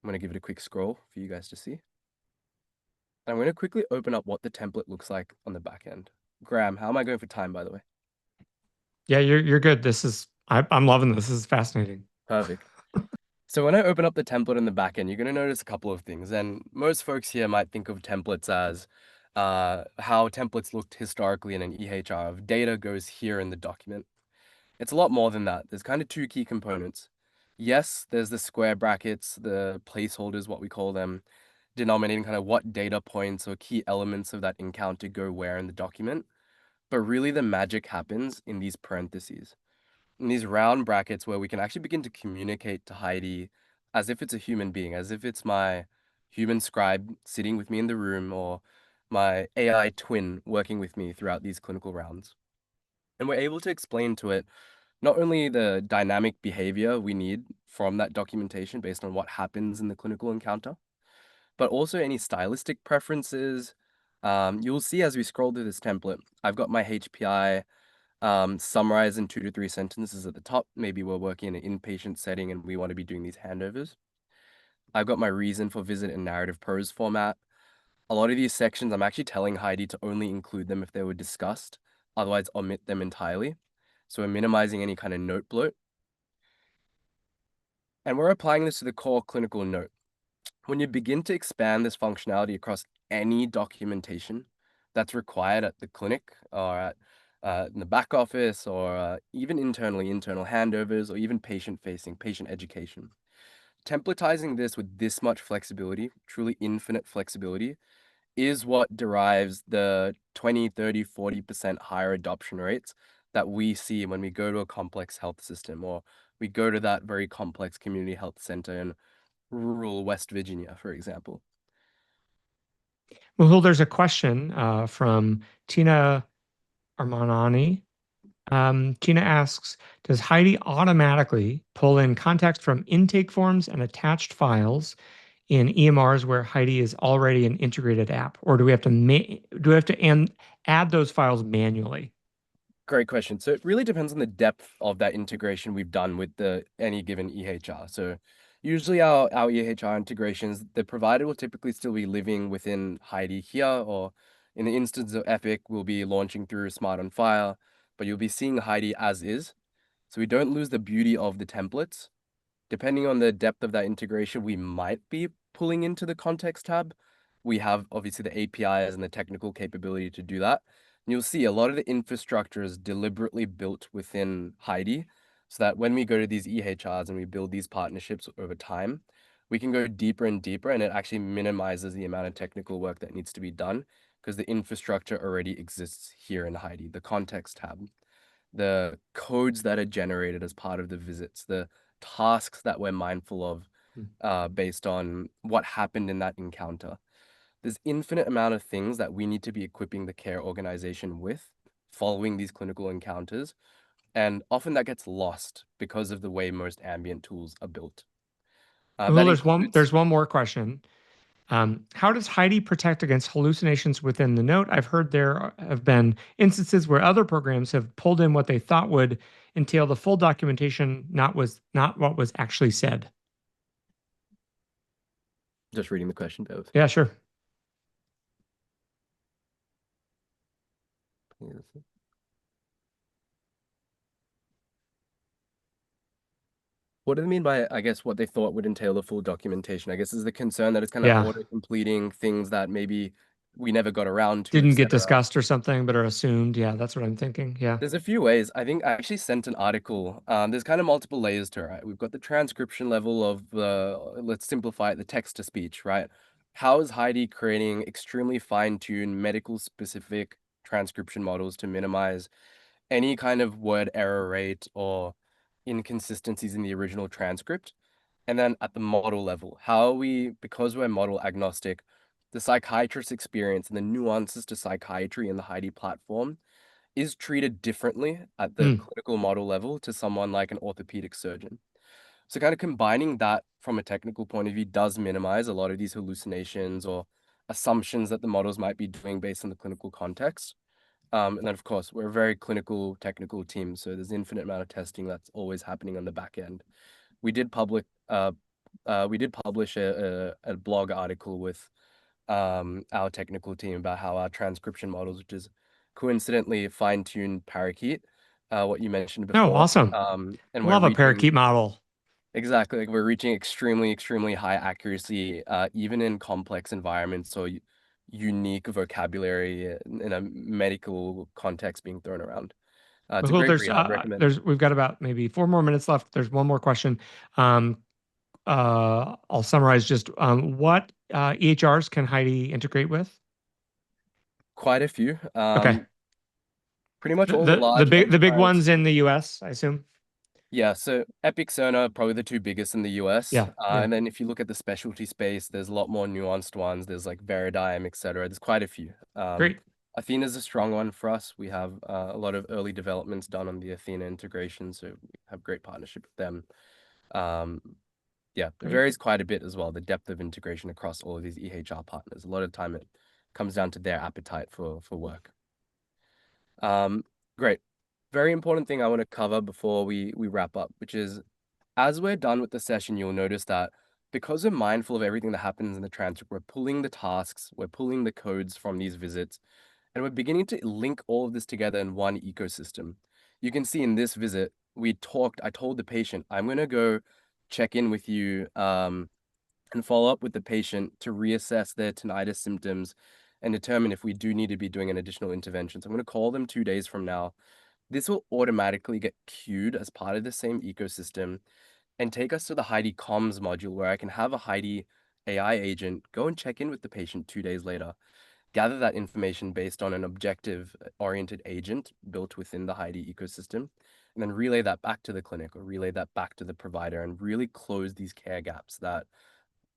I'm going to give it a quick scroll for you guys to see. I'm going to quickly open up what the template looks like on the back end. Graham, how am I going for time, by the way? Yeah, you're good. I'm loving this. This is fascinating. Perfect. So when I open up the template in the back end, you're going to notice a couple of things. And most folks here might think of templates as how templates looked historically in an EHR of data goes here in the document. It's a lot more than that. There's kind of two key components. Yes, there's the square brackets, the placeholders, what we call them, denominating kind of what data points or key elements of that encounter go where in the document. But really the magic happens in these parentheses, in these round brackets where we can actually begin to communicate to Heidi as if it's a human being, as if it's my human scribe sitting with me in the room or my AI twin working with me throughout these clinical rounds. And we're able to explain to it not only the dynamic behavior we need from that documentation based on what happens in the clinical encounter, but also any stylistic preferences. You'll see as we scroll through this template, I've got my HPI summarized in 2 to 3 sentences at the top. Maybe we're working in an inpatient setting and we want to be doing these handovers. I've got my reason for visit in narrative prose format. A lot of these sections, I'm actually telling Heidi to only include them if they were discussed, otherwise omit them entirely. So we're minimizing any kind of note bloat. And we're applying this to the core clinical note. When you begin to expand this functionality across any documentation that's required at the clinic or in the back office or even internally, internal handovers or even patient-facing, patient education, templatizing this with this much flexibility, truly infinite flexibility, is what derives the 20, 30, 40% higher adoption rates that we see when we go to a complex health system or we go to that very complex community health center in rural West Virginia, for example. Well, there's a question from Tina Armanani. Tina asks, does Heidi automatically pull in context from intake forms and attached files in EMRs where Heidi is already an integrated app, or do we have to add those files manually? Great question. So it really depends on the depth of that integration we've done with any given EHR. So usually our EHR integrations, the provider will typically still be living within Heidi here, or in the instance of Epic, we'll be launching through Smart on File, but you'll be seeing Heidi as is. So we don't lose the beauty of the templates. Depending on the depth of that integration, we might be pulling into the context tab. We have obviously the APIs and the technical capability to do that. And you'll see a lot of the infrastructure is deliberately built within Heidi so that when we go to these EHRs and we build these partnerships over time, we can go deeper and deeper, and it actually minimizes the amount of technical work that needs to be done because the infrastructure already exists here in Heidi, the context tab, the codes that are generated as part of the visits, the tasks that we're mindful of based on what happened in that encounter. There's infinite amount of things that we need to be equipping the care organization with following these clinical encounters. And often that gets lost because of the way most ambient tools are built. Well, there's one more question. How does Heidi protect against hallucinations within the note? I've heard there have been instances where other programs have pulled in what they thought would entail the full documentation, not what was actually said. Just reading the question, Bev. Yeah, sure. What do they mean by, I guess, what they thought would entail the full documentation? I guess is the concern that it's kind of auto-completing things that maybe we never got around to. Didn't get discussed or something, but are assumed. Yeah, that's what I'm thinking. Yeah. There's a few ways. I think I actually sent an article. There's kind of multiple layers to it, right? We've got the transcription level of let's simplify it, the text to speech, right? How is Heidi creating extremely fine-tuned medical specific transcription models to minimize any kind of word error rate or inconsistencies in the original transcript? And then at the model level, how are we, because we're model agnostic, the psychiatrist experience and the nuances to psychiatry in the Heidi platform is treated differently at the clinical model level to someone like an orthopedic surgeon. So kind of combining that from a technical point of view does minimize a lot of these hallucinations or assumptions that the models might be doing based on the clinical context. And then, of course, we're a very clinical, technical team, so there's an infinite amount of testing that's always happening on the back end. We did publish a blog article with our technical team about how our transcription models, which is coincidentally fine-tuned parakeet, what you mentioned Oh, before, awesome. and we're Love a reaching parakeet model. exactly like we're reaching extremely high accuracy, even in complex environments. So unique vocabulary in a medical context being thrown around. It's a Mehul, great read. I'd recommend. we've got about maybe 4 more minutes left. There's one more question. I'll summarize just what EHRs can Heidi integrate with? Quite a few. Okay. Pretty much The, all the the the large big the big enterprise. ones in the US, I assume. Yeah, so Epic, Cerner, probably the two biggest in the US. Yeah. And then if you look at the specialty space, there's a lot more nuanced ones. There's like Veradigm, etc. There's quite a few. Great. Athena's a strong one for us. We have a lot of early developments done on the Athena integration, so we have great partnership with them. Yeah, it Great. varies quite a bit as well, the depth of integration across all of these EHR partners. A lot of time it comes down to their appetite for work. Great. Very important thing I want to cover before we wrap up, which is as we're done with the session, you'll notice that because we're mindful of everything that happens in the transcript, we're pulling the tasks, we're pulling the codes from these visits, and we're beginning to link all of this together in one ecosystem. You can see in this visit, I told the patient, I'm going to go check in with you and follow up with the patient to reassess their tinnitus symptoms and determine if we do need to be doing an additional intervention. So I'm going to call them 2 days from now. This will automatically get queued as part of the same ecosystem and take us to the Heidi comms module where I can have a Heidi AI agent go and check in with the patient 2 days later, gather that information based on an objective-oriented agent built within the Heidi ecosystem, and then relay that back to the clinic or relay that back to the provider and really close these care gaps that,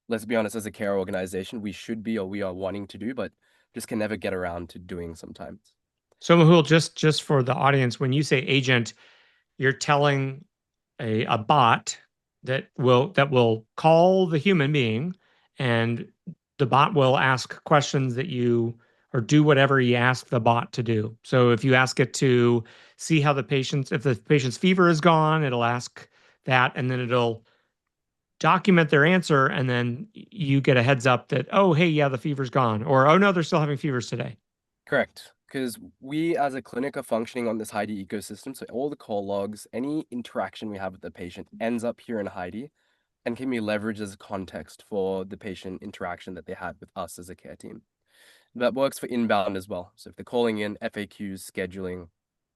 let's be honest, as a care organization, we should be or we are wanting to do, but just can never get around to doing sometimes. So Mehul, just for the audience, when you say agent, you're telling a bot that will call the human being, and the bot will ask questions that you or do whatever you ask the bot to do. So if you ask it to see how if the patient's fever is gone, it'll ask that, and then it'll document their answer, and then you get a heads up that, oh, hey, yeah, the fever's gone, or oh no, they're still having fevers today. Correct. Because we as a clinic are functioning on this Heidi ecosystem. So all the call logs, any interaction we have with the patient ends up here in Heidi and can be leveraged as context for the patient interaction that they had with us as a care team. That works for inbound as well. So if they're calling in, FAQs, scheduling,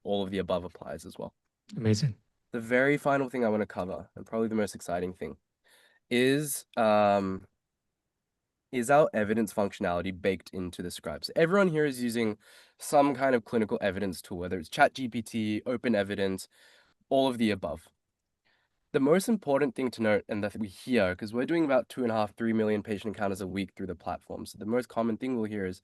all of the above applies as well. Amazing. The very final thing I want to cover, and probably the most exciting thing, is our evidence functionality baked into the scribe. So everyone here is using some kind of clinical evidence tool, whether it's ChatGPT, Open Evidence, all of the above. The most important thing to note, and that we hear, because we're doing about 2.5, 3 million patient encounters a week through the platform. So the most common thing we'll hear is,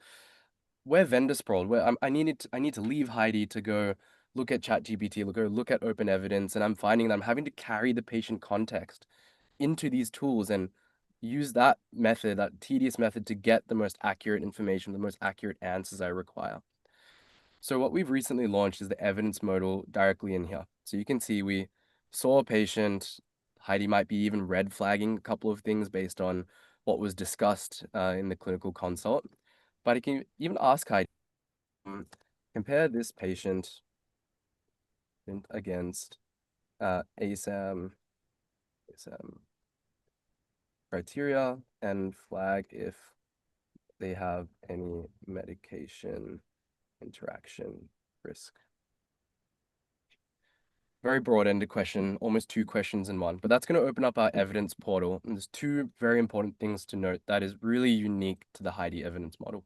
we're vendor sprawled. I need to leave Heidi to go look at ChatGPT, look at Open Evidence, and I'm finding that I'm having to carry the patient context into these tools and use that method, that tedious method, to get the most accurate information, the most accurate answers I require. So what we've recently launched is the evidence modal directly in here. So you can see we saw a patient. Heidi might be even red flagging a couple of things based on what was discussed in the clinical consult. But I can even ask Heidi, compare this patient against ASAM criteria and flag if they have any medication interaction risk. Very broad-ended question, almost 2 questions in one, but that's going to open up our evidence portal. And there's 2 very important things to note that is really unique to the Heidi evidence model.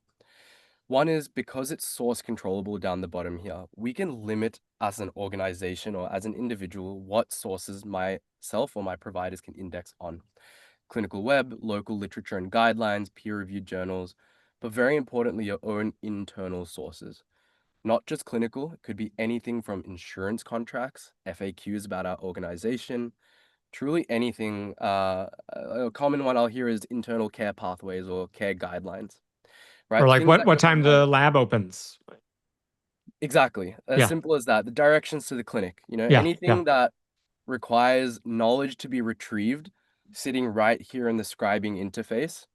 One is, because it's source controllable down the bottom here, we can limit as an organization or as an individual what sources myself or my providers can index on. Clinical web, local literature and guidelines, peer-reviewed journals, but very importantly, your own internal sources. Not just clinical, it could be anything from insurance contracts, FAQs about our organization, truly anything. A common one I'll hear is internal care pathways or care guidelines, right? Or like Things that what go time beyond. the lab opens. Exactly. As Yeah. simple as that. The directions to the clinic, Yeah. anything that requires knowledge to be retrieved sitting right here in the scribing interface,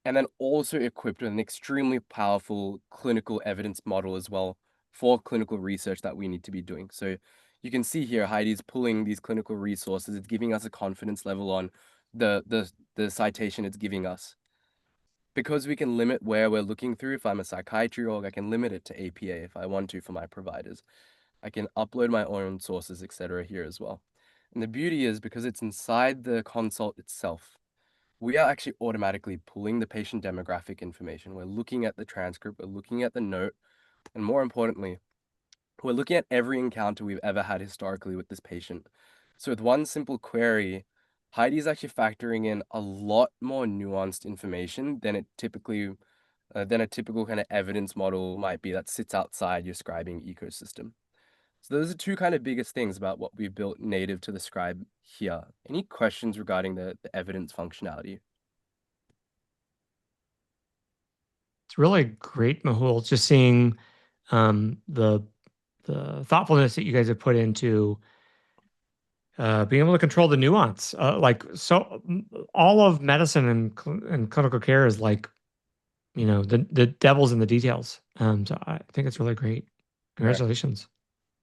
and then also equipped with an extremely powerful clinical evidence model as well for clinical research that we need to be doing. So you can see here, Heidi's pulling these clinical resources. It's giving us a confidence level on the citation it's giving us. Because we can limit where we're looking through, if I'm a psychiatry org, I can limit it to APA if I want to for my providers. I can upload my own sources, etc. here as well. And the beauty is because it's inside the consult itself, we are actually automatically pulling the patient demographic information. We're looking at the transcript, we're looking at the note, and more importantly, we're looking at every encounter we've ever had historically with this patient. So with one simple query, Heidi is actually factoring in a lot more nuanced information than a typical kind of evidence model might be that sits outside your scribing ecosystem. So those are two kind of biggest things about what we've built native to the scribe here. Any questions regarding the evidence functionality? It's really great, Mehul, just seeing the thoughtfulness that you guys have put into being able to control the nuance. All of medicine and clinical care is like, the devil's in the details. So I think it's really great. Right. Congratulations.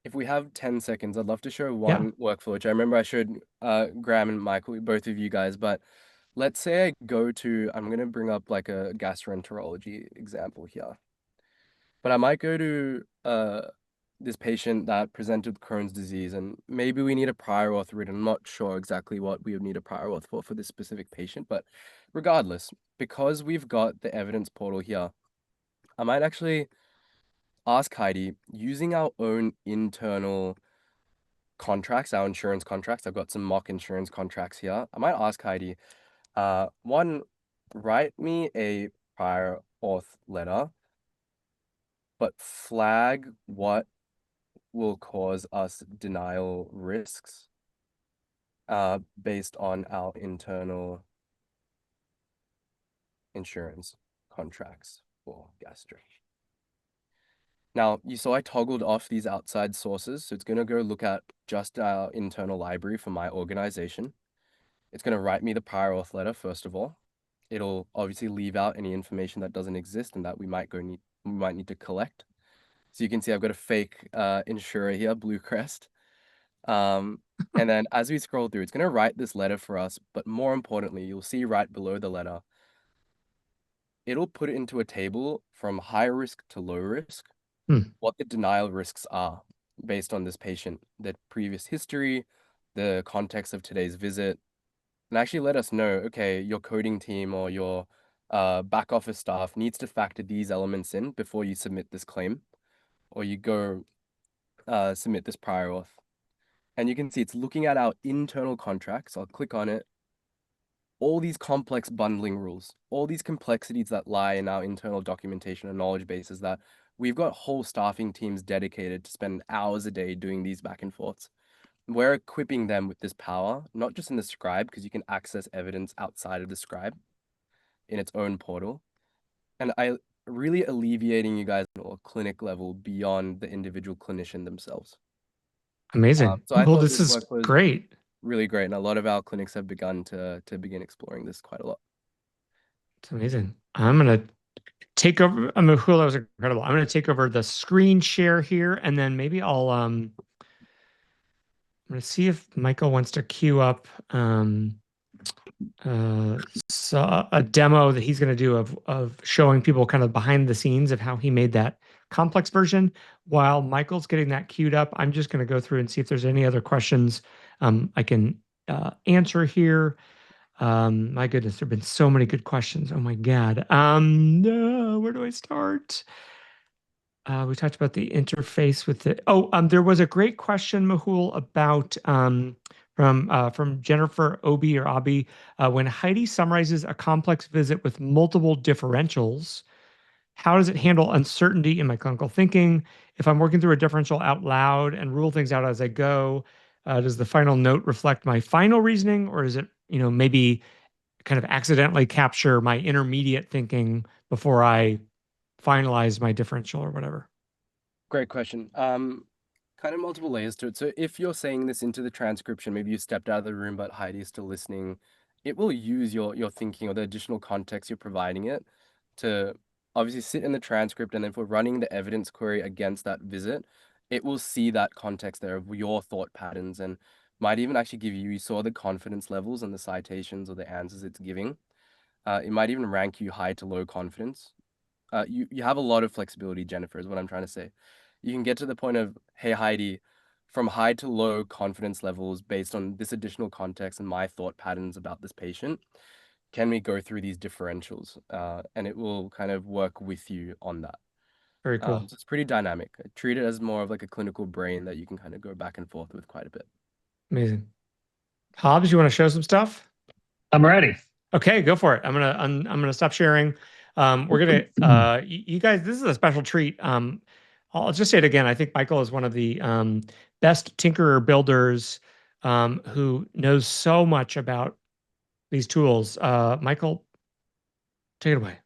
If we have 10 seconds, I'd love to show Yeah. one workflow, which I remember I showed Graham and Michael, both of you guys, but let's say I go to, I'm going to bring up like a gastroenterology example here. But I might go to this patient that presented with Crohn's disease, and maybe we need a prior auth written. I'm not sure exactly what we would need a prior auth for this specific patient, but regardless, because we've got the evidence portal here, I might actually ask Heidi, using our own internal contracts, our insurance contracts. I've got some mock insurance contracts here. I might ask Heidi, one, write me a prior auth letter, but flag what will cause us denial risks based on our internal insurance contracts for gastro. Now, you saw I toggled off these outside sources, so it's going to go look at just our internal library for my organization. It's going to write me the prior auth letter, first of all. It'll obviously leave out any information that doesn't exist and that we might need to collect. So you can see I've got a fake insurer here, Blue Crest. And then as we scroll through, it's going to write this letter for us. But more importantly, you'll see right below the letter, it'll put it into a table from high risk to low risk, what the denial risks are based on this patient, the previous history, the context of today's visit, and actually let us know, okay, your coding team or your back office staff needs to factor these elements in before you submit this claim, or you go submit this prior auth. And you can see it's looking at our internal contracts. I'll click on it. All these complex bundling rules, all these complexities that lie in our internal documentation and knowledge bases that we've got whole staffing teams dedicated to spend hours a day doing these back and forths. We're equipping them with this power, not just in the scribe, because you can access evidence outside of the scribe in its own portal. And I really alleviating you guys at a clinic level beyond the individual clinician themselves. Amazing. So I Well, thought this this is work was great. really great, and a lot of our clinics have begun to begin exploring this quite a lot. It's amazing. I'm gonna take over. Mehul, that was incredible. I'm gonna take over the screen share here, and then maybe I'm gonna see if Michael wants to queue up a demo that he's going to do of showing people kind of behind the scenes of how he made that complex version. While Michael's getting that queued up, I'm just going to go through and see if there's any other questions I can answer here. My goodness, there have been so many good questions. Oh my God. Where do I start? We talked about the interface with it. There was a great question, Mehul, about from Jennifer Obi or Abi. When Heidi summarizes a complex visit with multiple differentials, how does it handle uncertainty in my clinical thinking? If I'm working through a differential out loud and rule things out as I go, does the final note reflect my final reasoning, or is it, maybe kind of accidentally capture my intermediate thinking before I finalize my differential or whatever? Great question. Kind of multiple layers to it. So if you're saying this into the transcription, maybe you stepped out of the room, but Heidi is still listening, it will use your thinking or the additional context you're providing it to obviously sit in the transcript. And then for running the evidence query against that visit, it will see that context there of your thought patterns and might even actually give you saw the confidence levels and the citations or the answers it's giving. It might even rank you high to low confidence. You have a lot of flexibility, Jennifer, is what I'm trying to say. You can get to the point of, hey, Heidi, from high to low confidence levels based on this additional context and my thought patterns about this patient. Can we go through these differentials? And it will kind of work with you on that. Very cool. So it's pretty dynamic. I treat it as more of like a clinical brain that you can kind of go back and forth with quite a bit. Amazing. Hobbs, you want to show some stuff? I'm ready. Okay, go for it. I'm gonna stop sharing. We're gonna you guys, this is a special treat. I'll just say it again. I think Michael is one of the best tinkerer builders who knows so much about these tools. Michael, take it away.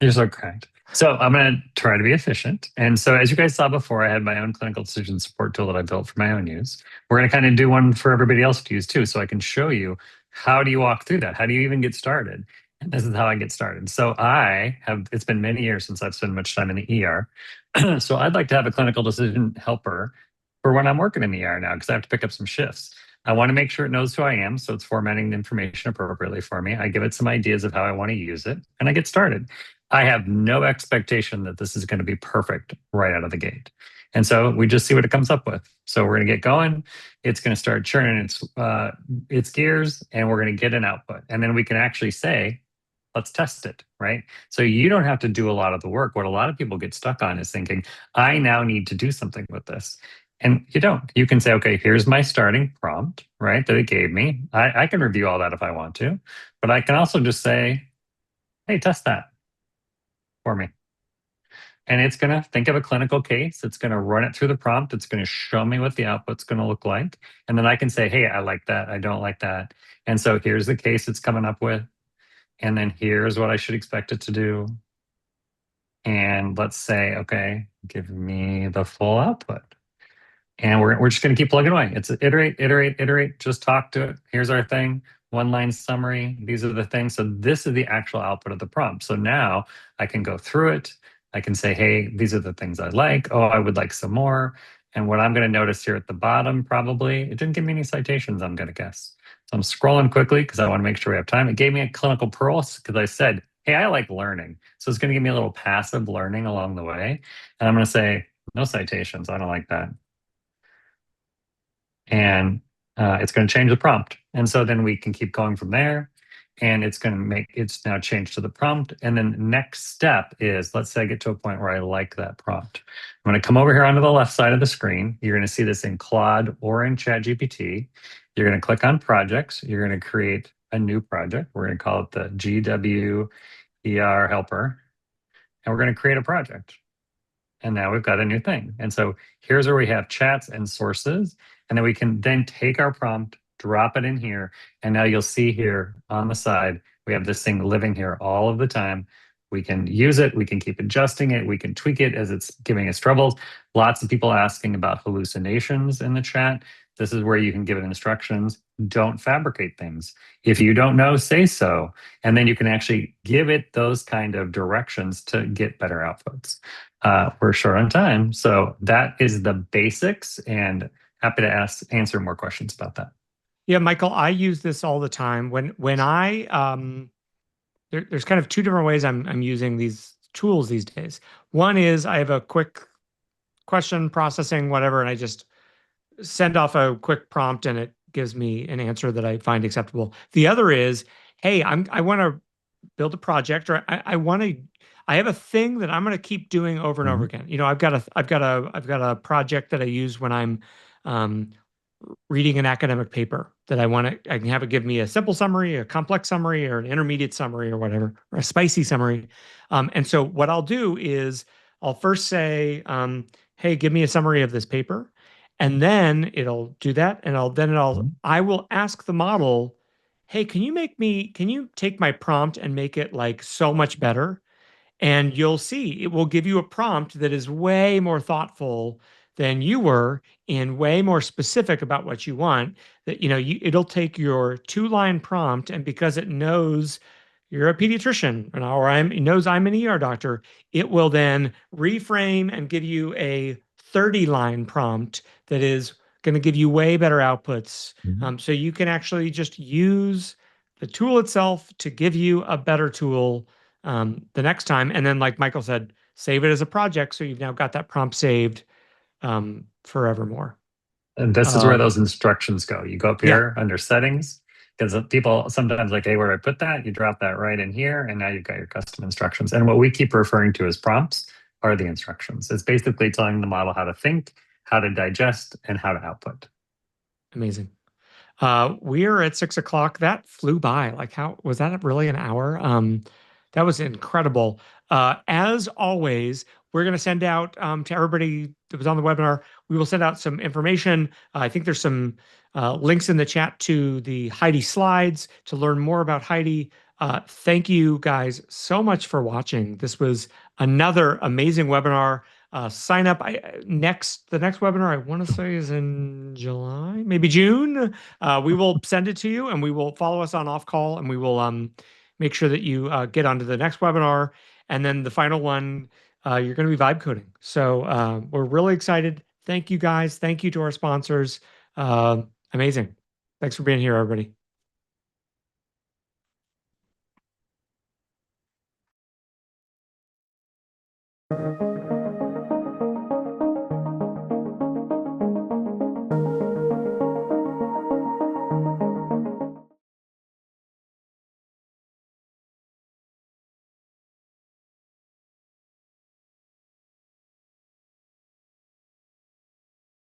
You're so correct. So I'm going to try to be efficient. And so as you guys saw before, I had my own clinical decision support tool that I built for my own use. We're going to kind of do one for everybody else to use too, so I can show you how do you walk through that? How do you even get started? And this is how I get started. So it's been many years since I've spent much time in the ER. So I'd like to have a clinical decision helper for when I'm working in the ER now, because I have to pick up some shifts. I want to make sure it knows who I am, so it's formatting the information appropriately for me. I give it some ideas of how I want to use it, and I get started. I have no expectation that this is going to be perfect right out of the gate. And so we just see what it comes up with. So we're going to get going. It's going to start churning its gears, and we're going to get an output. And then we can actually say, let's test it, right? So you don't have to do a lot of the work. What a lot of people get stuck on is thinking, I now need to do something with this. And you don't. You can say, okay, here's my starting prompt, right, that it gave me. I can review all that if I want to, but I can also just say, hey, test that for me. And it's going to think of a clinical case. It's going to run it through the prompt. It's going to show me what the output's going to look like. And then I can say, hey, I like that. I don't like that. And so here's the case it's coming up with. And then here's what I should expect it to do. And let's say, okay, give me the full output. And we're just going to keep plugging away. It's iterate, iterate, iterate. Just talk to it. Here's our thing. One line summary. These are the things. So this is the actual output of the prompt. So now I can go through it. I can say, hey, these are the things I like. Oh, I would like some more. And what I'm going to notice here at the bottom, probably, it didn't give me any citations, I'm going to guess. So I'm scrolling quickly because I want to make sure we have time. It gave me a clinical pearl because I said, hey, I like learning. So it's going to give me a little passive learning along the way. And I'm going to say, no citations. I don't like that. And it's going to change the prompt. And so then we can keep going from there. And it's going to it's now changed to the prompt. And then next step is, let's say I get to a point where I like that prompt. I'm going to come over here onto the left side of the screen. You're going to see this in Claude or in ChatGPT. You're going to click on projects. You're going to create a new project. We're going to call it the GWER helper. And we're going to create a project. And now we've got a new thing. And so here's where we have chats and sources. And then we can then take our prompt, drop it in here. And now you'll see here on the side, we have this thing living here all of the time. We can use it. We can keep adjusting it. We can tweak it as it's giving us troubles. Lots of people asking about hallucinations in the chat. This is where you can give it instructions. Don't fabricate things. If you don't know, say so. And then you can actually give it those kind of directions to get better outputs. We're short on time. So that is the basics, and happy to answer more questions about that. Yeah, Michael, I use this all the time. When I there's kind of two different ways I'm using these tools these days. One is I have a quick question processing, whatever, and I just send off a quick prompt and it gives me an answer that I find acceptable. The other is, hey, I want to build a project, or I have a thing that I'm going to keep doing over and over again. You know, I've got a project that I use when I'm reading an academic paper that I can have it give me a simple summary, a complex summary, or an intermediate summary, or whatever, or a spicy summary. And so what I'll do is I'll first say, hey, give me a summary of this paper. And then it'll do that. And I will ask the model, hey, can you take my prompt and make it like so much better? And you'll see it will give you a prompt that is way more thoughtful than you were and way more specific about what you want. That, it'll take your 2-line prompt, and because it knows you're a pediatrician or it knows I'm an ER doctor, it will then reframe and give you a 30-line prompt that is going to give you way better outputs. So you can actually just use the tool itself to give you a better tool the next time. And then, like Michael said, save it as a project. So you've now got that prompt saved forevermore. And this is where those instructions go. You go up Yeah. here under settings, because people sometimes like, hey, where do I put that? You drop that right in here, and now you've got your custom instructions. And what we keep referring to as prompts are the instructions. It's basically telling the model how to think, how to digest, and how to output. Amazing. We're at 6 o'clock. That flew by. Like, how was that really an hour? That was incredible. As always, we're going to send out to everybody that was on the webinar. We will send out some information. I think there's some links in the chat to the Heidi slides to learn more about Heidi. Thank you guys so much for watching. This was another amazing webinar. Sign up. The next webinar I want to say is in July, maybe June. We will send it to you, and we will follow us on Offcall, and we will make sure that you get onto the next webinar. And then the final one, you're going to be vibe coding. So we're really excited. Thank you guys. Thank you to our sponsors. Amazing. Thanks for being here, everybody.